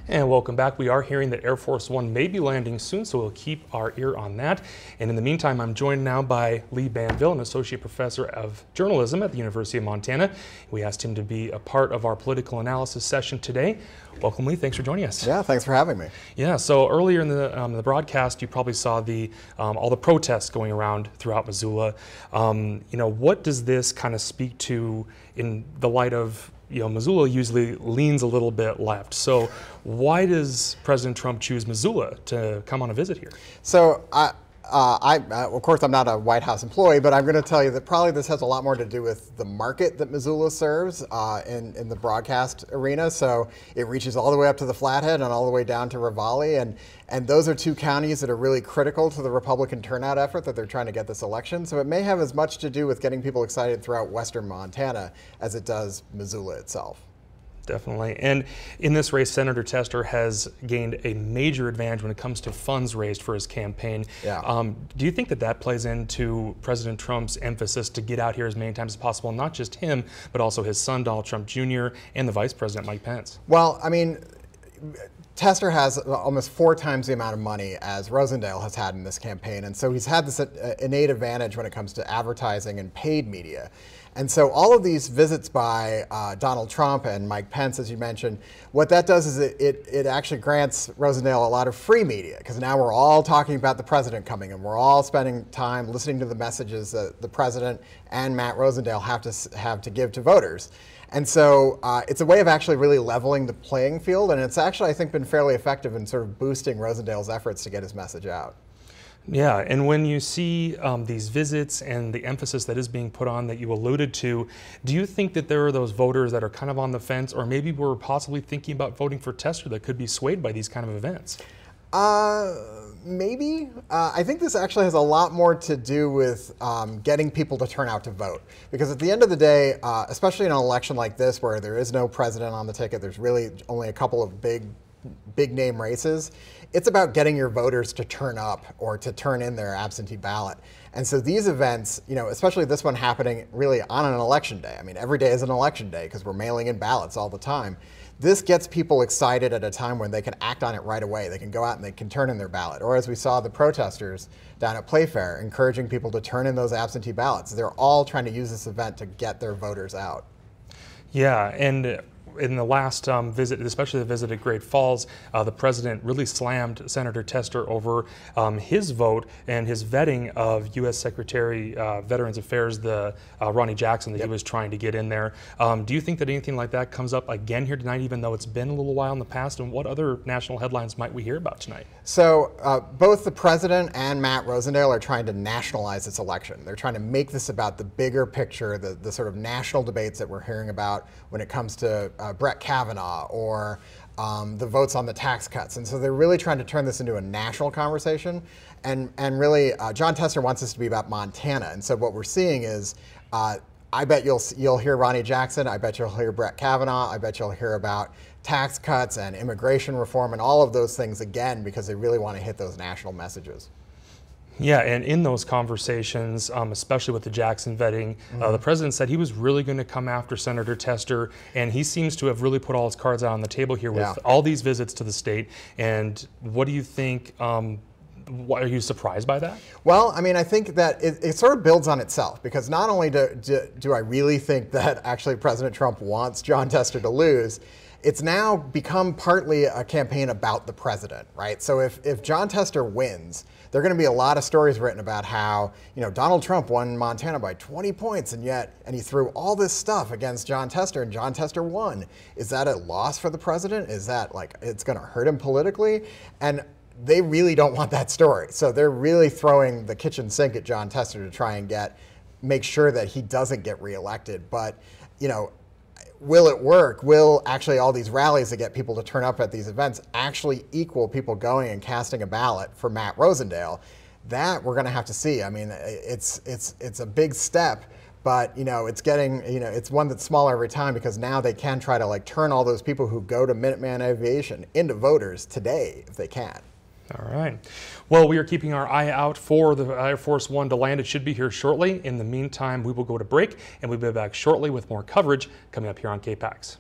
And welcome back. We are hearing that Air Force One may be landing soon, so we'll keep our ear on that. And in the meantime, I'm joined now by Lee Banville, an associate professor of journalism at the University of Montana. We asked him to be a part of our political analysis session today. Welcome, Lee. Thanks for joining us. Yeah, thanks for having me. Yeah, so earlier in the broadcast, you probably saw all the protests going around throughout Missoula. What does this kind of speak to in the light of, Missoula usually leans a little bit left. So why does President Trump choose Missoula to come on a visit here? So of course, I'm not a White House employee, but I'm going to tell you that probably this has a lot more to do with the market that Missoula serves in the broadcast arena. So it reaches all the way up to the Flathead and all the way down to Raleigh. And those are two counties that are really critical to the Republican turnout effort that they're trying to get this election. So it may have as much to do with getting people excited throughout western Montana as it does Missoula itself. Definitely. And in this race, Senator Tester has gained a major advantage when it comes to funds raised for his campaign. Yeah. Do you think that that plays into President Trump's emphasis to get out here as many times as possible, not just him, but also his son, Donald Trump Jr., and the Vice President, Mike Pence? Well, I mean, Tester has almost 4 times the amount of money as Rosendale has had in this campaign. And so he's had this innate advantage when it comes to advertising and paid media. And so all of these visits by Donald Trump and Mike Pence, as you mentioned, what that does is it actually grants Rosendale a lot of free media, because now we're all talking about the president coming and we're all spending time listening to the messages that the president and Matt Rosendale have to give to voters. And so it's a way of actually really leveling the playing field, and it's actually, I think, been fairly effective in sort of boosting Rosendale's efforts to get his message out. Yeah, and when you see these visits and the emphasis that is being put on that you alluded to, do you think that there are those voters that are kind of on the fence, or maybe were possibly thinking about voting for Tester that could be swayed by these kind of events? Maybe. I think this actually has a lot more to do with getting people to turn out to vote. Because at the end of the day, especially in an election like this where there is no president on the ticket, there's really only a couple of big name races, it's about getting your voters to turn up or to turn in their absentee ballot. And so these events, especially this one happening really on an election day. I mean, every day is an election day because we're mailing in ballots all the time. This gets people excited at a time when they can act on it right away. They can go out and they can turn in their ballot. Or as we saw the protesters down at Playfair, encouraging people to turn in those absentee ballots. They're all trying to use this event to get their voters out. Yeah, and in the last visit, especially the visit at Great Falls, the president really slammed Senator Tester over his vote and his vetting of U.S. Secretary Veterans Affairs, Ronnie Jackson, that he was trying to get in there. Do you think that anything like that comes up again here tonight, even though it's been a little while in the past? And what other national headlines might we hear about tonight? So both the president and Matt Rosendale are trying to nationalize this election. They're trying to make this about the bigger picture, the sort of national debates that we're hearing about when it comes to Brett Kavanaugh or the votes on the tax cuts. And so they're really trying to turn this into a national conversation. And really, John Tester wants this to be about Montana. And so what we're seeing is, I bet you'll hear Ronnie Jackson, I bet you'll hear Brett Kavanaugh, I bet you'll hear about tax cuts and immigration reform and all of those things again, because they really want to hit those national messages. Yeah, and in those conversations, especially with the Jackson vetting, the president said he was really going to come after Senator Tester, and he seems to have really put all his cards out on the table here with all these visits to the state. And what do you think? Are you surprised by that? Well, I mean, I think that it sort of builds on itself, because not only do I really think that actually President Trump wants John Tester to lose, it's now become partly a campaign about the president, right? So if John Tester wins, there are going to be a lot of stories written about how, Donald Trump won Montana by 20 points, and he threw all this stuff against John Tester, and John Tester won. Is that a loss for the president? Is that like it's going to hurt him politically? And they really don't want that story. So they're really throwing the kitchen sink at John Tester to try and make sure that he doesn't get reelected. But, will it work? Will actually all these rallies that get people to turn up at these events actually equal people going and casting a ballot for Matt Rosendale? That we're going to have to see. I mean, it's a big step, but it's one that's smaller every time, because now they can try to turn all those people who go to Minuteman Aviation into voters today if they can. All right. Well, we are keeping our eye out for the Air Force One to land. It should be here shortly. In the meantime, we will go to break, and we'll be back shortly with more coverage coming up here on KPAX.